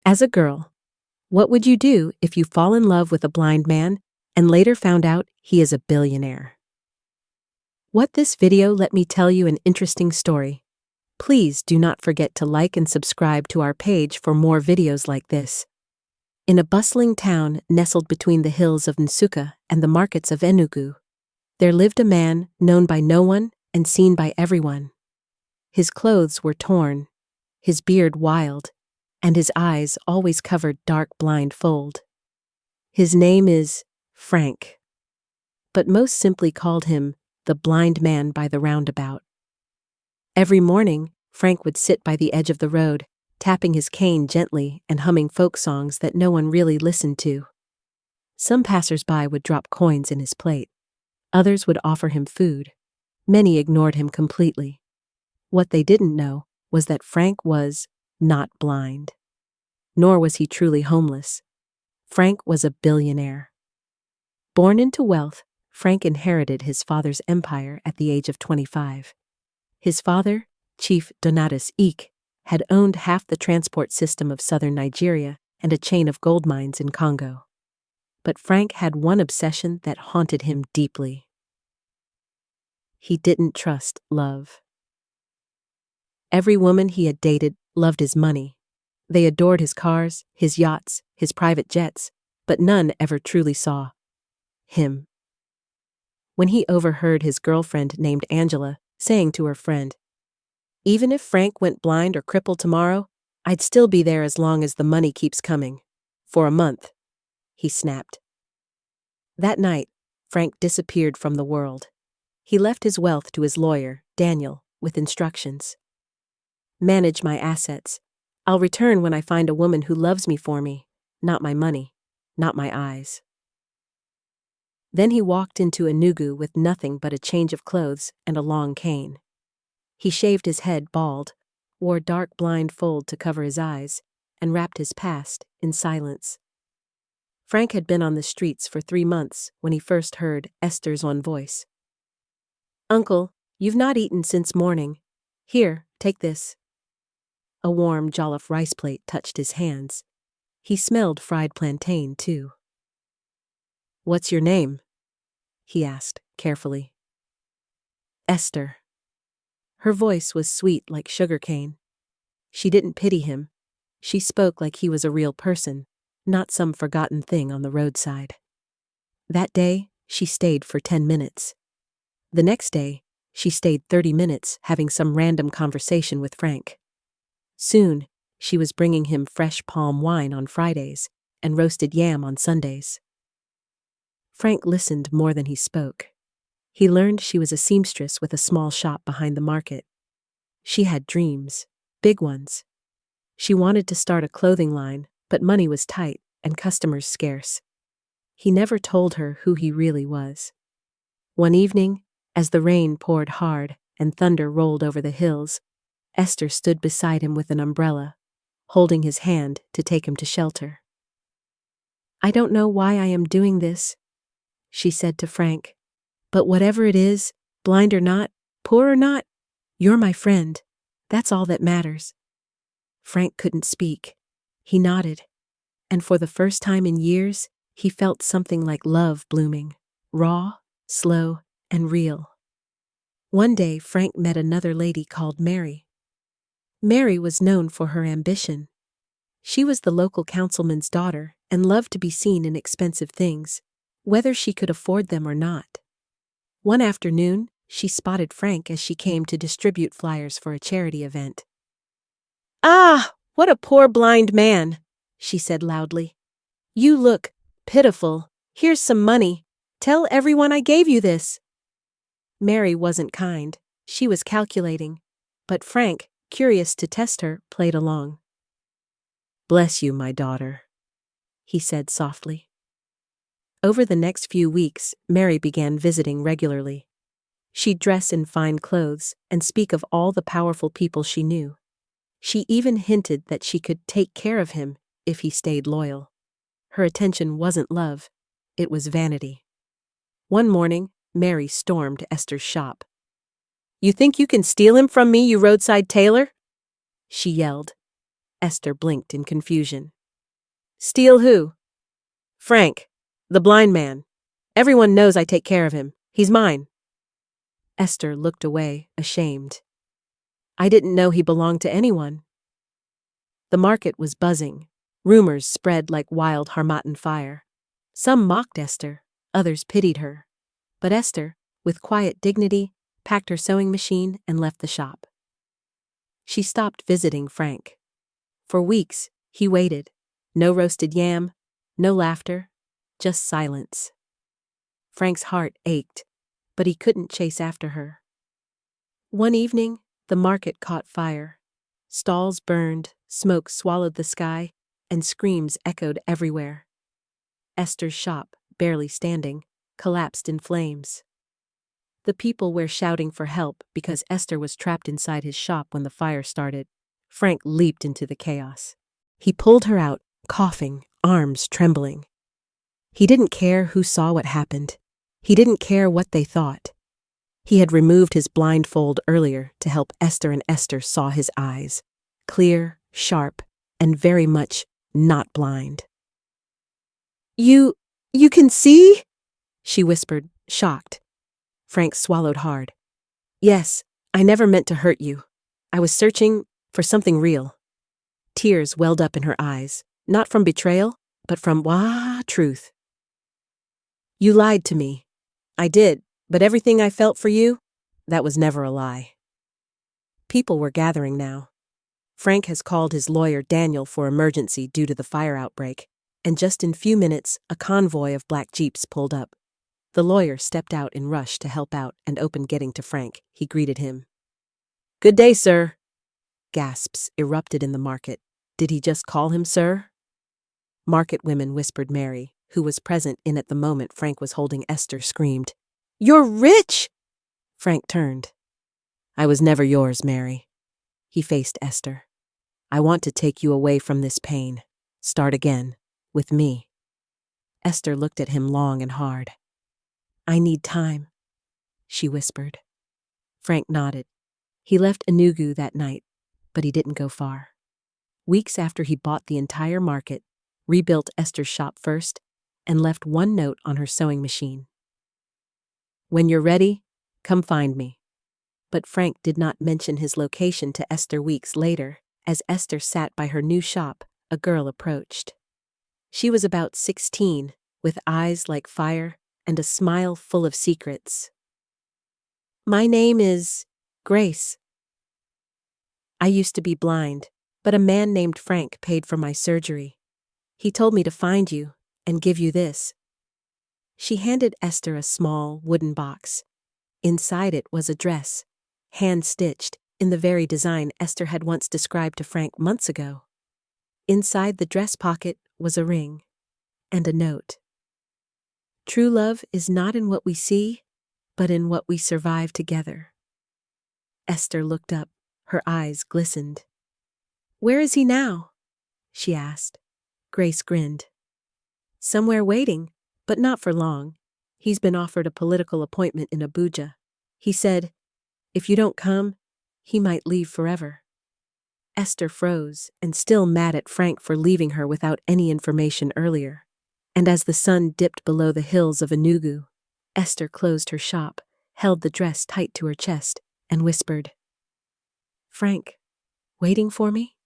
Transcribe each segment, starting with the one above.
As a girl, what would you do if you fall in love with a blind man and later found out he is a billionaire? What this video let me tell you an interesting story. Please do not forget to like and subscribe to our page for more videos like this. In a bustling town nestled between the hills of Nsukka and the markets of Enugu, there lived a man known by no one and seen by everyone. His clothes were torn, his beard wild, and his eyes always covered dark blindfold. His name is Frank, but most simply called him the blind man by the roundabout. Every morning, Frank would sit by the edge of the road, tapping his cane gently and humming folk songs that no one really listened to. Some passers-by would drop coins in his plate. Others would offer him food. Many ignored him completely. What they didn't know was that Frank was not blind. Nor was he truly homeless. Frank was a billionaire. Born into wealth, Frank inherited his father's empire at the age of 25. His father, Chief Donatus Ike, had owned half the transport system of southern Nigeria and a chain of gold mines in Congo. But Frank had one obsession that haunted him deeply. He didn't trust love. Every woman he had dated loved his money. They adored his cars, his yachts, his private jets, but none ever truly saw him. When he overheard his girlfriend named Angela saying to her friend, "Even if Frank went blind or crippled tomorrow, I'd still be there as long as the money keeps coming. For a month," he snapped. That night, Frank disappeared from the world. He left his wealth to his lawyer, Daniel, with instructions. "Manage my assets. I'll return when I find a woman who loves me for me, not my money, not my eyes." Then he walked into Enugu with nothing but a change of clothes and a long cane. He shaved his head bald, wore dark blindfold to cover his eyes, and wrapped his past in silence. Frank had been on the streets for 3 months when he first heard Esther's own voice. "Uncle, you've not eaten since morning. Here, take this." A warm jollof rice plate touched his hands. He smelled fried plantain, too. "What's your name?" he asked, carefully. "Esther." Her voice was sweet like sugarcane. She didn't pity him. She spoke like he was a real person, not some forgotten thing on the roadside. That day, she stayed for 10 minutes. The next day, she stayed 30 minutes having some random conversation with Frank. Soon, she was bringing him fresh palm wine on Fridays and roasted yam on Sundays. Frank listened more than he spoke. He learned she was a seamstress with a small shop behind the market. She had dreams, big ones. She wanted to start a clothing line, but money was tight and customers scarce. He never told her who he really was. One evening, as the rain poured hard and thunder rolled over the hills, Esther stood beside him with an umbrella, holding his hand to take him to shelter. "I don't know why I am doing this," she said to Frank, "but whatever it is, blind or not, poor or not, you're my friend. That's all that matters." Frank couldn't speak. He nodded, and for the first time in years, he felt something like love blooming, raw, slow, and real. One day, Frank met another lady called Mary. Mary was known for her ambition. She was the local councilman's daughter and loved to be seen in expensive things, whether she could afford them or not. One afternoon, she spotted Frank as she came to distribute flyers for a charity event. "Ah, what a poor blind man," she said loudly. "You look pitiful. Here's some money. Tell everyone I gave you this." Mary wasn't kind. She was calculating. But Frank, curious to test her, played along. "Bless you, my daughter," he said softly. Over the next few weeks, Mary began visiting regularly. She'd dress in fine clothes and speak of all the powerful people she knew. She even hinted that she could take care of him if he stayed loyal. Her attention wasn't love, it was vanity. One morning, Mary stormed Esther's shop. "You think you can steal him from me, you roadside tailor?" she yelled. Esther blinked in confusion. Steal who? Frank, the blind man. Everyone knows I take care of him. He's mine. Esther looked away, ashamed. I didn't know he belonged to anyone. The market was buzzing. Rumors spread like wild harmattan fire. Some mocked Esther, others pitied her. But Esther, with quiet dignity, packed her sewing machine and left the shop. She stopped visiting Frank. For weeks, he waited. No roasted yam, no laughter, just silence. Frank's heart ached, but he couldn't chase after her. One evening, the market caught fire. Stalls burned, smoke swallowed the sky, and screams echoed everywhere. Esther's shop, barely standing, collapsed in flames. The people were shouting for help because Esther was trapped inside his shop when the fire started. Frank leaped into the chaos. He pulled her out, coughing, arms trembling. He didn't care who saw what happened. He didn't care what they thought. He had removed his blindfold earlier to help Esther, and Esther saw his eyes, clear, sharp, and very much not blind. You can see?" she whispered, shocked. Frank swallowed hard. "Yes, I never meant to hurt you. I was searching for something real." Tears welled up in her eyes, not from betrayal, but from truth. "You lied to me. I did, but everything I felt for you, that was never a lie." People were gathering now. Frank has called his lawyer Daniel for emergency due to the fire outbreak, and just in few minutes, a convoy of black jeeps pulled up. The lawyer stepped out in rush to help out and open getting to Frank. He greeted him. "Good day, sir." Gasps erupted in the market. Did he just call him sir? Market women whispered. Mary, who was present in at the moment Frank was holding Esther, screamed, "You're rich!" Frank turned. "I was never yours, Mary." He faced Esther. "I want to take you away from this pain. Start again, with me." Esther looked at him long and hard. "I need time," she whispered. Frank nodded. He left Enugu that night, but he didn't go far. Weeks after he bought the entire market, rebuilt Esther's shop first, and left one note on her sewing machine. "When you're ready, come find me." But Frank did not mention his location to Esther. Weeks later, as Esther sat by her new shop, a girl approached. She was about 16, with eyes like fire and a smile full of secrets. "My name is Grace. I used to be blind, but a man named Frank paid for my surgery. He told me to find you and give you this." She handed Esther a small wooden box. Inside it was a dress, hand-stitched, in the very design Esther had once described to Frank months ago. Inside the dress pocket was a ring and a note. "True love is not in what we see, but in what we survive together." Esther looked up. Her eyes glistened. "Where is he now?" she asked. Grace grinned. "Somewhere waiting, but not for long. He's been offered a political appointment in Abuja. He said, if you don't come, he might leave forever." Esther froze, and still mad at Frank for leaving her without any information earlier. And as the sun dipped below the hills of Enugu, Esther closed her shop, held the dress tight to her chest, and whispered, "Frank, waiting for me?"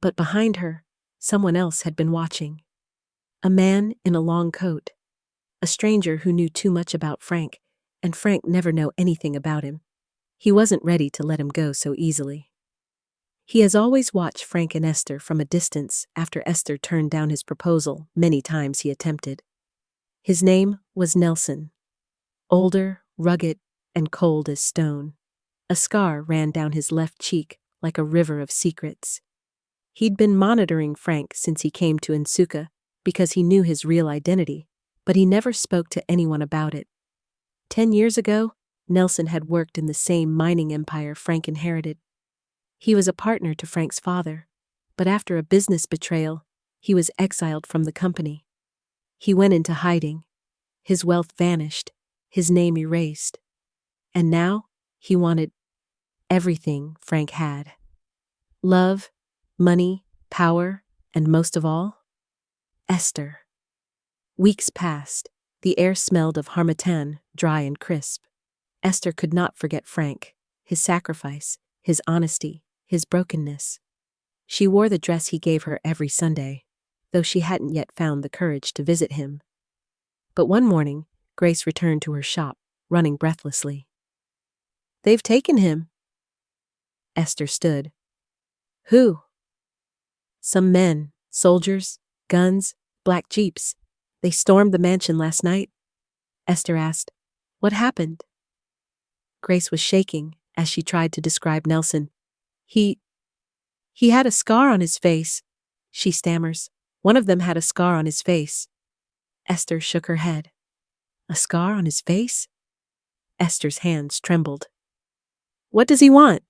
But behind her, someone else had been watching. A man in a long coat. A stranger who knew too much about Frank, and Frank never knew anything about him. He wasn't ready to let him go so easily. He has always watched Frank and Esther from a distance after Esther turned down his proposal many times he attempted. His name was Nelson. Older, rugged, and cold as stone. A scar ran down his left cheek like a river of secrets. He'd been monitoring Frank since he came to Nsukka because he knew his real identity, but he never spoke to anyone about it. 10 years ago, Nelson had worked in the same mining empire Frank inherited. He was a partner to Frank's father, but after a business betrayal, he was exiled from the company. He went into hiding. His wealth vanished, his name erased. And now, he wanted everything Frank had. Love, money, power, and most of all, Esther. Weeks passed. The air smelled of harmattan, dry and crisp. Esther could not forget Frank, his sacrifice, his honesty, his brokenness. She wore the dress he gave her every Sunday, though she hadn't yet found the courage to visit him. But one morning, Grace returned to her shop, running breathlessly. "They've taken him." Esther stood. "Who?" "Some men, soldiers, guns, black jeeps. They stormed the mansion last night." Esther asked, "What happened?" Grace was shaking as she tried to describe Nelson. He had a scar on his face," she stammers. "One of them had a scar on his face." Esther shook her head. "A scar on his face?" Esther's hands trembled. "What does he want?"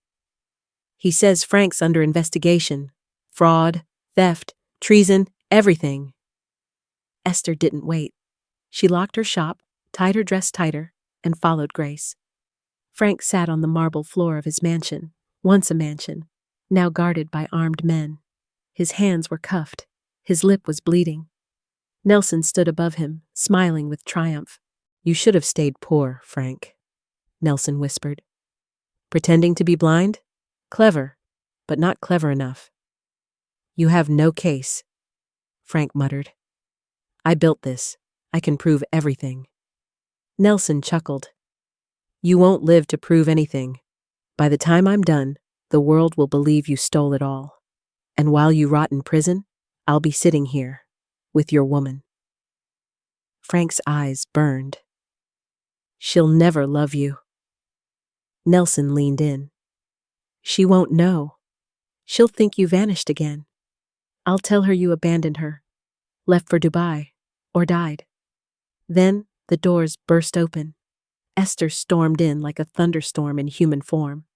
"He says Frank's under investigation. Fraud, theft, treason, everything." Esther didn't wait. She locked her shop, tied her dress tighter, and followed Grace. Frank sat on the marble floor of his mansion, once a mansion, now guarded by armed men. His hands were cuffed. His lip was bleeding. Nelson stood above him, smiling with triumph. "You should have stayed poor, Frank," Nelson whispered. "Pretending to be blind? Clever, but not clever enough." "You have no case," Frank muttered. "I built this. I can prove everything." Nelson chuckled. "You won't live to prove anything. By the time I'm done, the world will believe you stole it all. And while you rot in prison, I'll be sitting here, with your woman." Frank's eyes burned. "She'll never love you." Nelson leaned in. "She won't know. She'll think you vanished again. I'll tell her you abandoned her, left for Dubai, or died." Then the doors burst open. Esther stormed in like a thunderstorm in human form.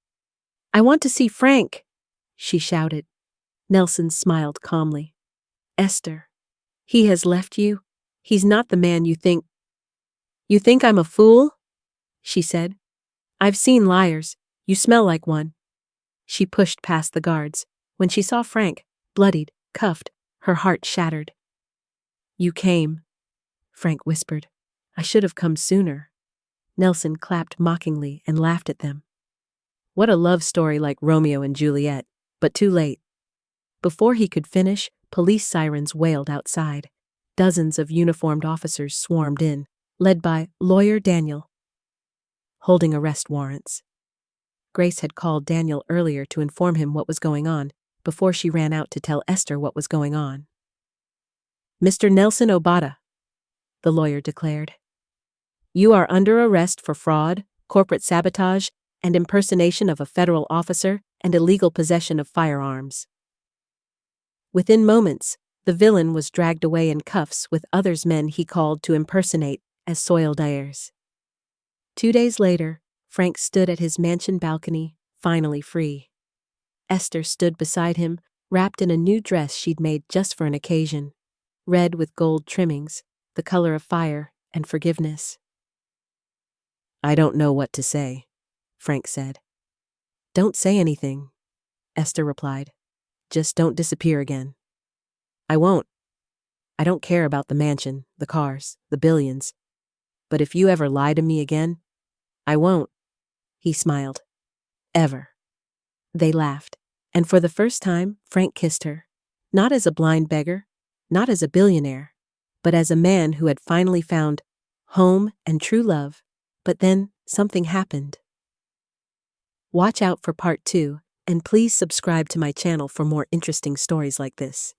"I want to see Frank," she shouted. Nelson smiled calmly. "Esther, he has left you. He's not the man you think." "You think I'm a fool?" she said. "I've seen liars. You smell like one." She pushed past the guards. When she saw Frank, bloodied, cuffed, her heart shattered. "You came," Frank whispered. "I should have come sooner." Nelson clapped mockingly and laughed at them. What a love story like Romeo and Juliet, but too late. Before he could finish, police sirens wailed outside. Dozens of uniformed officers swarmed in, led by Lawyer Daniel, holding arrest warrants. Grace had called Daniel earlier to inform him what was going on, before she ran out to tell Esther what was going on. "Mr. Nelson Obata," the lawyer declared, "you are under arrest for fraud, corporate sabotage, and impersonation of a federal officer and illegal possession of firearms." Within moments, the villain was dragged away in cuffs with others men he called to impersonate as soiled heirs. 2 days later, Frank stood at his mansion balcony, finally free. Esther stood beside him, wrapped in a new dress she'd made just for an occasion, red with gold trimmings, the color of fire and forgiveness. "I don't know what to say," Frank said. "Don't say anything," Esther replied. "Just don't disappear again." "I won't. I don't care about the mansion, the cars, the billions. But if you ever lie to me again, I won't." He smiled. "Ever." They laughed, and for the first time, Frank kissed her. Not as a blind beggar, not as a billionaire, but as a man who had finally found home and true love. But then something happened. Watch out for part 2, and please subscribe to my channel for more interesting stories like this.